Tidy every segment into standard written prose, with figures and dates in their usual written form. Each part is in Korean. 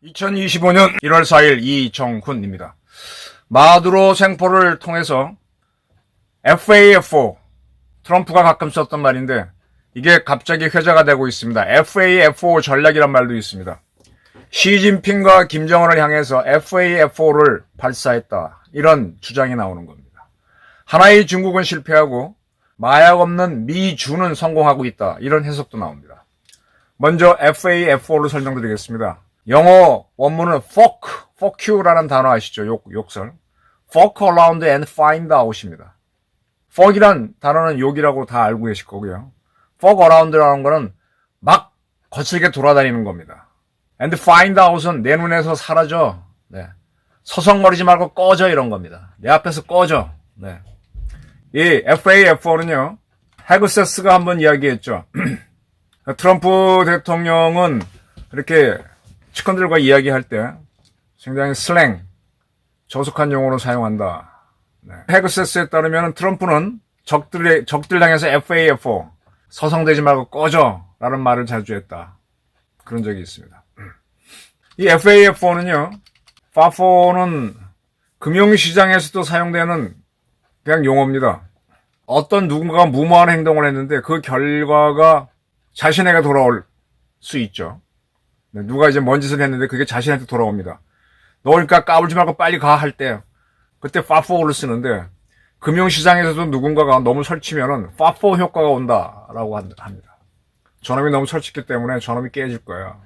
(2025년 1월 4일) 이정훈입니다. 마두로 생포를 통해서 FAFO, 트럼프가 가끔 썼던 말인데 이게 갑자기 회자가 되고 있습니다. FAFO 전략이란 말도 있습니다. 시진핑과 김정은을 향해서 FAFO를 발사했다, 이런 주장이 나오는 겁니다. 하나의 중국은 실패하고 마약 없는 미주는 성공하고 있다, 이런 해석도 나옵니다. 먼저 FAFO를 설명드리겠습니다. 영어 원문은 fuck you라는 단어 아시죠? 욕설. fuck around and find out입니다. fuck이란 단어는 욕이라고 다 알고 계실 거고요. fuck around라는 거는 막 거칠게 돌아다니는 겁니다. and find out은 내 눈에서 사라져. 네. 서성거리지 말고 꺼져, 이런 겁니다. 내 앞에서 꺼져. 네. 이 FAFO는요, 헤그세스가 한번 이야기했죠. 트럼프 대통령은 이렇게 측근들과 이야기할 때 굉장히 슬랭, 저속한 용어로 사용한다. 네. 헤그세스에 따르면 트럼프는 적들 향해서 FAFO, 서성대지 말고 꺼져 라는 말을 자주 했다, 그런 적이 있습니다. 이 FAFO는요, FAFO는 금융시장에서도 사용되는 그냥 용어입니다. 어떤 누군가가 무모한 행동을 했는데 그 결과가 자신에게 돌아올 수 있죠. 누가 이제 뭔 짓을 했는데 그게 자신한테 돌아옵니다. 너 그러니까 까불지 말고 빨리 가 할 때 그때 FAFO를 쓰는데, 금융시장에서도 누군가가 너무 설치면은 FAFO 효과가 온다라고 합니다. 저놈이 너무 설치기 때문에 저놈이 깨질 거야.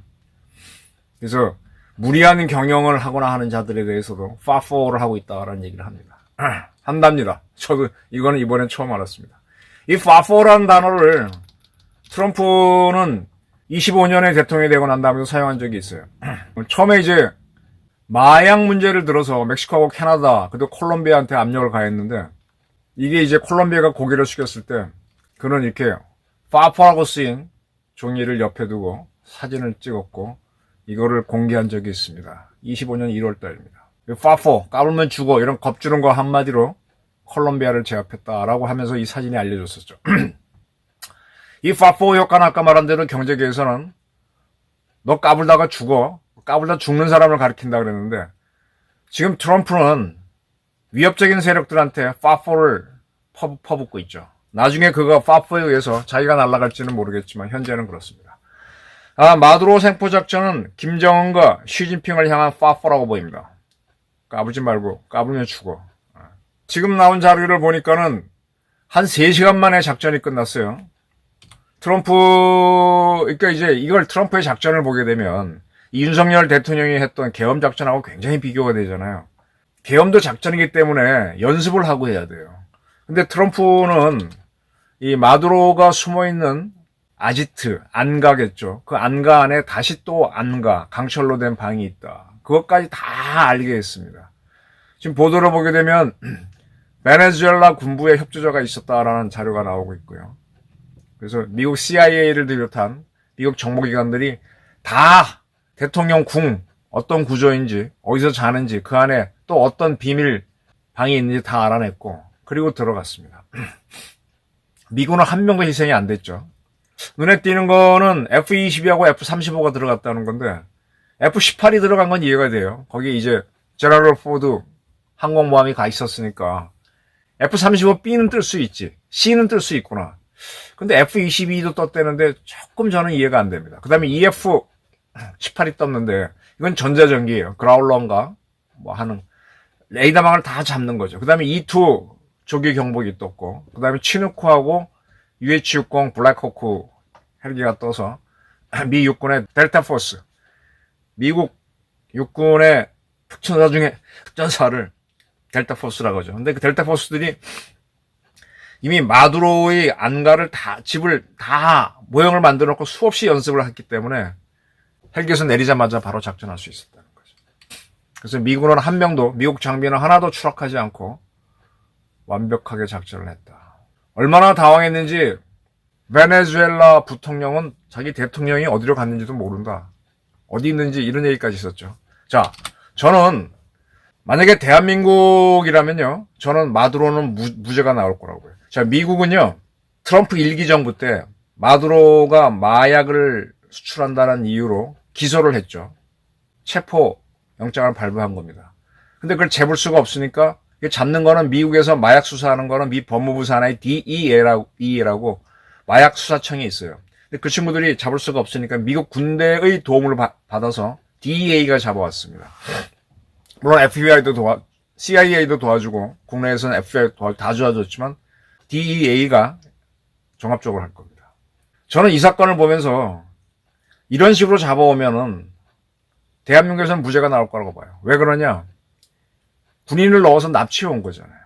그래서 무리한 경영을 하거나 하는 자들에 대해서도 FAFO를 하고 있다라는 얘기를 합니다. 한답니다. 저도 이거는 이번엔 처음 알았습니다. 이 FAFO라는 단어를 트럼프는 25년에 대통령이 되고 난 다음에 사용한 적이 있어요. 처음에 이제 마약 문제를 들어서 멕시코하고 캐나다, 그리고 콜롬비아한테 압력을 가했는데, 이게 이제 콜롬비아가 고개를 숙였을 때 그는 이렇게 FAFO라고 쓰인 종이를 옆에 두고 사진을 찍었고 이거를 공개한 적이 있습니다. 25년 1월 달입니다. FAFO, 까불면 죽어, 이런 겁주는 거 한마디로 콜롬비아를 제압했다라고 하면서 이 사진이 알려졌었죠. 이 FAFO 효과는 아까 말한 대로 경제계에서는 너 까불다가 죽어, 까불다 죽는 사람을 가리킨다 그랬는데, 지금 트럼프는 위협적인 세력들한테 FAFO를 퍼붓고 있죠. 나중에 그가 FAFO에 의해서 자기가 날아갈지는 모르겠지만 현재는 그렇습니다. 마두로 생포 작전은 김정은과 시진핑을 향한 FAFO라고 보입니다. 까불지 말고, 까불면 죽어. 지금 나온 자료를 보니까는 한 3시간 만에 작전이 끝났어요. 그러니까 이제 이걸 트럼프의 작전을 보게 되면 이 윤석열 대통령이 했던 계엄 작전하고 굉장히 비교가 되잖아요. 계엄도 작전이기 때문에 연습을 하고 해야 돼요. 근데 트럼프는 이 마두로가 숨어있는 아지트, 안가겠죠. 그 안가 안에 다시 또 안가, 강철로 된 방이 있다, 그것까지 다 알게 했습니다. 지금 보도를 보게 되면 베네수엘라 군부의 협조자가 있었다라는 자료가 나오고 있고요. 그래서 미국 CIA를 비롯한 미국 정보기관들이 다 대통령 궁 어떤 구조인지, 어디서 자는지, 그 안에 또 어떤 비밀 방이 있는지 다 알아냈고, 그리고 들어갔습니다. 미군은 한 명도 희생이 안 됐죠. 눈에 띄는 거는 F-22하고 F-35가 들어갔다는 건데, F-18이 들어간 건 이해가 돼요. 거기에 이제 제라럴드 포드 항공모함이 가 있었으니까 F-35B는 뜰 수 있지, C는 뜰 수 있구나. 근데 F-22도 떴다는데 조금 저는 이해가 안 됩니다. 그 다음에 EF-18이 떴는데 이건 전자전기예요. 그라울러인가 뭐 하는 레이더망을 다 잡는 거죠. 그 다음에 E2 조기 경보기 떴고, 그 다음에 치누크하고 UH-60 블랙호크 헬기가 떠서 미 육군의 델타 포스, 미국 육군의 특전사 중에 특전사를 델타 포스라고 하죠. 근데 그 델타 포스들이 이미 마두로의 안가를 집을 다 모형을 만들어 놓고 수없이 연습을 했기 때문에 헬기에서 내리자마자 바로 작전할 수 있었다는 거죠. 그래서 미군은 한 명도, 미국 장비는 하나도 추락하지 않고 완벽하게 작전을 했다. 얼마나 당황했는지 베네수엘라 부통령은 자기 대통령이 어디로 갔는지도 모른다, 어디 있는지 이런 얘기까지 있었죠. 자, 저는 만약에 대한민국이라면요, 저는 마두로는 무죄가 나올 거라고 요. 자, 미국은요, 트럼프 1기 정부 때 마두로가 마약을 수출한다는 이유로 기소를 했죠. 체포 영장을 발부한 겁니다. 근데 그걸 잡을 수가 없으니까 잡는 거는 미국에서 마약 수사하는 거는 미 법무부 산하의 DEA라고 마약 수사청이 있어요. 근데 그 친구들이 잡을 수가 없으니까 미국 군대의 도움을 받아서 DEA가 잡아왔습니다. 물론 FBI도 CIA도 도와주고 국내에서는 FBI 다 도와줬지만 DEA가 종합적으로 할 겁니다. 저는 이 사건을 보면서 이런 식으로 잡아오면은 대한민국에서는 무죄가 나올 거라고 봐요. 왜 그러냐? 군인을 넣어서 납치해 온 거잖아요.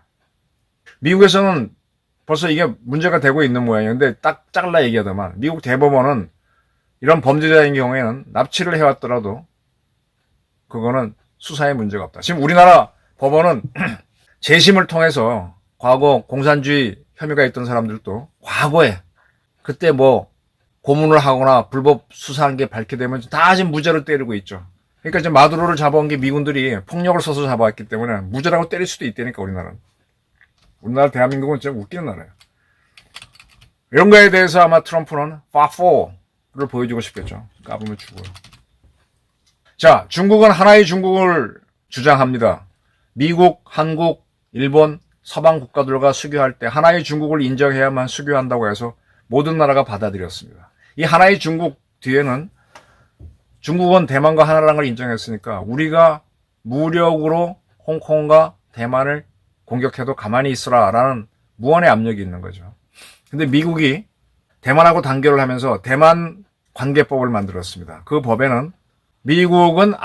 미국에서는 벌써 이게 문제가 되고 있는 모양이에요. 근데 딱 잘라 얘기하다만 미국 대법원은 이런 범죄자인 경우에는 납치를 해왔더라도 그거는 수사에 문제가 없다. 지금 우리나라 법원은 재심을 통해서 과거 공산주의 혐의가 있던 사람들도 과거에 그때 뭐 고문을 하거나 불법 수사한 게 밝혀되면 다 지금 무죄로 때리고 있죠. 그러니까 이제 마두로를 잡아온 게 미군들이 폭력을 써서 잡아왔기 때문에 무죄라고 때릴 수도 있다니까 우리나라는. 우리나라 대한민국은 진짜 웃기는 나라예요. 이런 거에 대해서 아마 트럼프는 파4를 보여주고 싶겠죠. 까부면 죽어요. 자, 중국은 하나의 중국을 주장합니다. 미국, 한국, 일본, 서방 국가들과 수교할 때 하나의 중국을 인정해야만 수교한다고 해서 모든 나라가 받아들였습니다. 이 하나의 중국 뒤에는 중국은 대만과 하나라는 걸 인정했으니까 우리가 무력으로 홍콩과 대만을 공격해도 가만히 있으라 라는 무언의 압력이 있는 거죠. 근데 미국이 대만하고 단결을 하면서 대만 관계법을 만들었습니다. 그 법에는 미국은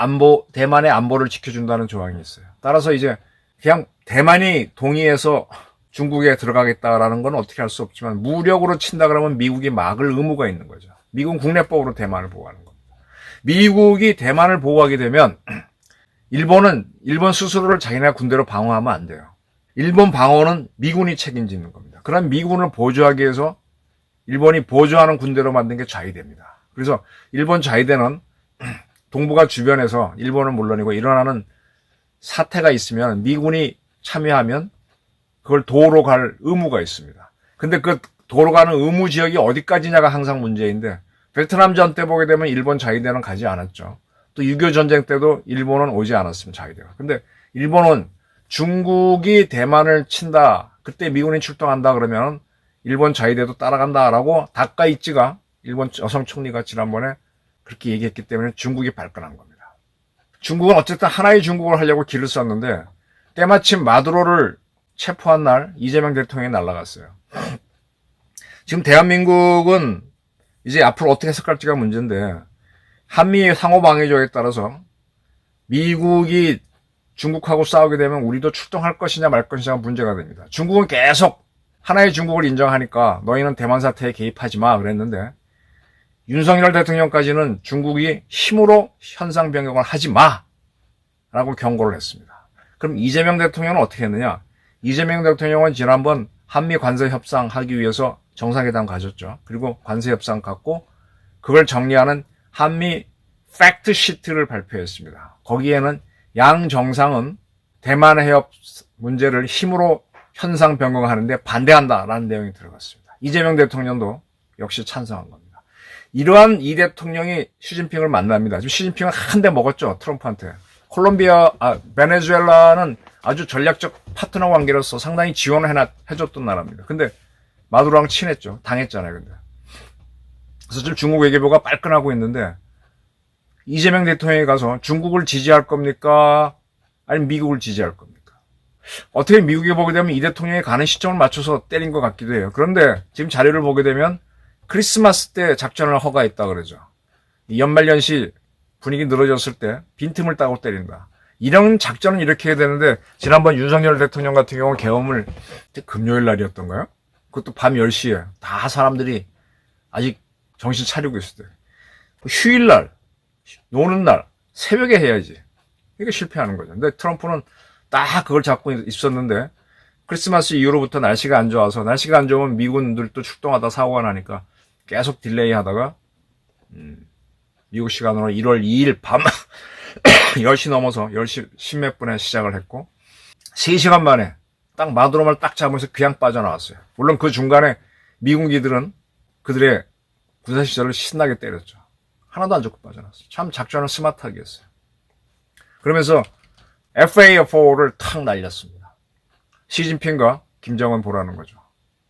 대만의 안보를 지켜준다는 조항이 있어요. 따라서 이제 그냥 대만이 동의해서 중국에 들어가겠다라는 건 어떻게 할 수 없지만 무력으로 친다 그러면 미국이 막을 의무가 있는 거죠. 미국은 국내법으로 대만을 보호하는 겁니다. 미국이 대만을 보호하게 되면 일본 스스로를 자기네 군대로 방어하면 안 돼요. 일본 방어는 미군이 책임지는 겁니다. 그럼 미군을 보조하기 위해서 일본이 보조하는 군대로 만든 게 자위대입니다. 그래서 일본 자위대는 동북아 주변에서 일본은 물론이고 일어나는 사태가 있으면 미군이 참여하면 그걸 도로 갈 의무가 있습니다. 근데 그 도로 가는 의무 지역이 어디까지냐가 항상 문제인데 베트남전 때 보게 되면 일본 자위대는 가지 않았죠. 또 6.25 전쟁 때도 일본은 오지 않았습니다. 자위대가. 근데 일본은 중국이 대만을 친다. 그때 미군이 출동한다 그러면 일본 자위대도 따라간다라고 다카이치가 일본 여성 총리가 지난번에 그렇게 얘기했기 때문에 중국이 발끈한 겁니다. 중국은 어쨌든 하나의 중국을 하려고 길을 썼는데 때마침 마두로를 체포한 날 이재명 대통령이 날아갔어요. 지금 대한민국은 이제 앞으로 어떻게 해석할지가 문제인데 한미 상호방위조에 따라서 미국이 중국하고 싸우게 되면 우리도 출동할 것이냐 말 것이냐가 문제가 됩니다. 중국은 계속 하나의 중국을 인정하니까 너희는 대만 사태에 개입하지 마 그랬는데 윤석열 대통령까지는 중국이 힘으로 현상 변경을 하지 마 라고 경고를 했습니다. 그럼 이재명 대통령은 어떻게 했느냐? 이재명 대통령은 지난번 한미 관세 협상 하기 위해서 정상회담 가졌죠. 그리고 관세 협상 갖고 그걸 정리하는 한미 팩트 시트를 발표했습니다. 거기에는 양 정상은 대만 해협 문제를 힘으로 현상 변경하는데 반대한다라는 내용이 들어갔습니다. 이재명 대통령도 역시 찬성한 겁니다. 이러한 이 대통령이 시진핑을 만납니다. 지금 시진핑은 한 대 먹었죠. 트럼프한테. 베네수엘라는 아주 전략적 파트너 관계로서 상당히 지원을 해줬던 나라입니다. 근데 마두로랑 친했죠. 당했잖아요. 근데. 그래서 지금 중국 외교부가 발끈하고 있는데 이재명 대통령이 가서 중국을 지지할 겁니까? 아니면 미국을 지지할 겁니까? 어떻게 미국이 보게 되면 이 대통령이 가는 시점을 맞춰서 때린 것 같기도 해요. 그런데 지금 자료를 보게 되면 크리스마스 때 작전을 허가했다 그러죠. 연말연시 분위기 늘어졌을 때 빈틈을 따고 때린다. 이런 작전은 이렇게 해야 되는데 지난번 윤석열 대통령 같은 경우 계엄을 금요일 날이었던가요? 그것도 밤 10시에 다 사람들이 아직 정신 차리고 있을 때 휴일날 노는 날 새벽에 해야지. 이게 실패하는 거죠. 근데 트럼프는 딱 그걸 잡고 있었는데 크리스마스 이후로부터 날씨가 안 좋아서 날씨가 안 좋으면 미군들도 출동하다 사고가 나니까 계속 딜레이 하다가 미국 시간으로 1월 2일 밤 10시 넘어서 10시 10몇 분에 시작을 했고 3시간 만에 딱 마드롬을 딱 잡으면서 그냥 빠져나왔어요. 물론 그 중간에 미군기들은 그들의 군사시설을 신나게 때렸죠. 하나도 안 죽고 빠져나왔어요. 참 작전을 스마트하게 했어요. 그러면서 FA4를 탁 날렸습니다. 시진핑과 김정은 보라는 거죠.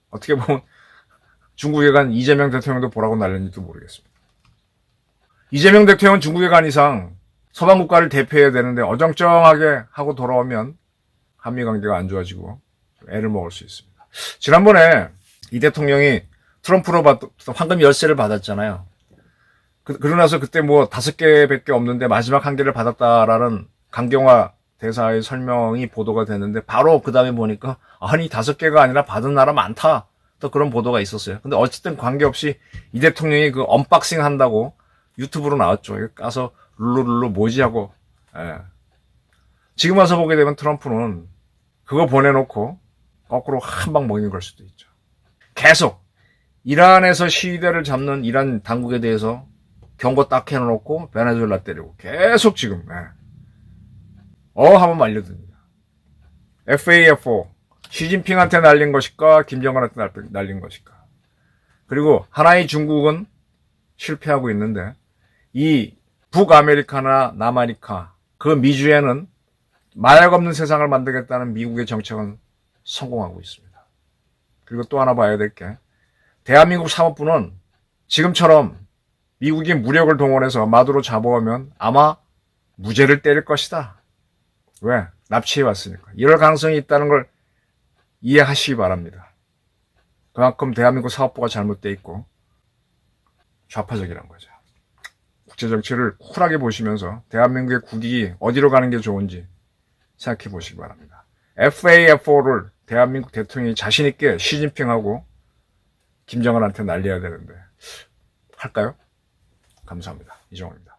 어떻게 보면 중국에 간 이재명 대통령도 보라고 날렸는지도 모르겠습니다. 이재명 대통령은 중국에 간 이상 서방 국가를 대표해야 되는데 어정쩡하게 하고 돌아오면 한미관계가 안 좋아지고 애를 먹을 수 있습니다. 지난번에 이 대통령이 트럼프로 황금 열쇠를 받았잖아요. 그러고 나서 그때 뭐 5개밖에 없는데 마지막 1개를 받았다라는 강경화 대사의 설명이 보도가 됐는데 바로 그 다음에 보니까 아니 5개가 아니라 받은 나라 많다. 또 그런 보도가 있었어요. 근데 어쨌든 관계없이 이 대통령이 그 언박싱 한다고 유튜브로 나왔죠. 이거 까서 룰루룰루 뭐지 하고. 예. 지금 와서 보게 되면 트럼프는 그거 보내놓고 거꾸로 한 방 먹는 걸 수도 있죠. 계속 이란에서 시위대를 잡는 이란 당국에 대해서 경고 딱 해놓고 베네수엘라 때리고 계속 지금 한번 말려듭니다. FAF4 시진핑한테 날린 것일까 김정은한테 날린 것일까. 그리고 하나의 중국은 실패하고 있는데 이 북아메리카나 남아메리카 그 미주에는 마약 없는 세상을 만들겠다는 미국의 정책은 성공하고 있습니다. 그리고 또 하나 봐야 될 게 대한민국 사법부는 지금처럼 미국이 무력을 동원해서 마두로 잡아오면 아마 무죄를 때릴 것이다. 왜? 납치해 왔으니까. 이럴 가능성이 있다는 걸 이해하시기 바랍니다. 그만큼 대한민국 사법부가 잘못되어 있고 좌파적이란 거죠. 국제정치를 쿨하게 보시면서 대한민국의 국익이 어디로 가는 게 좋은지 생각해 보시기 바랍니다. FAF4를 대한민국 대통령이 자신있게 시진핑하고 김정은한테 날려야 되는데 할까요? 감사합니다. 이종호입니다.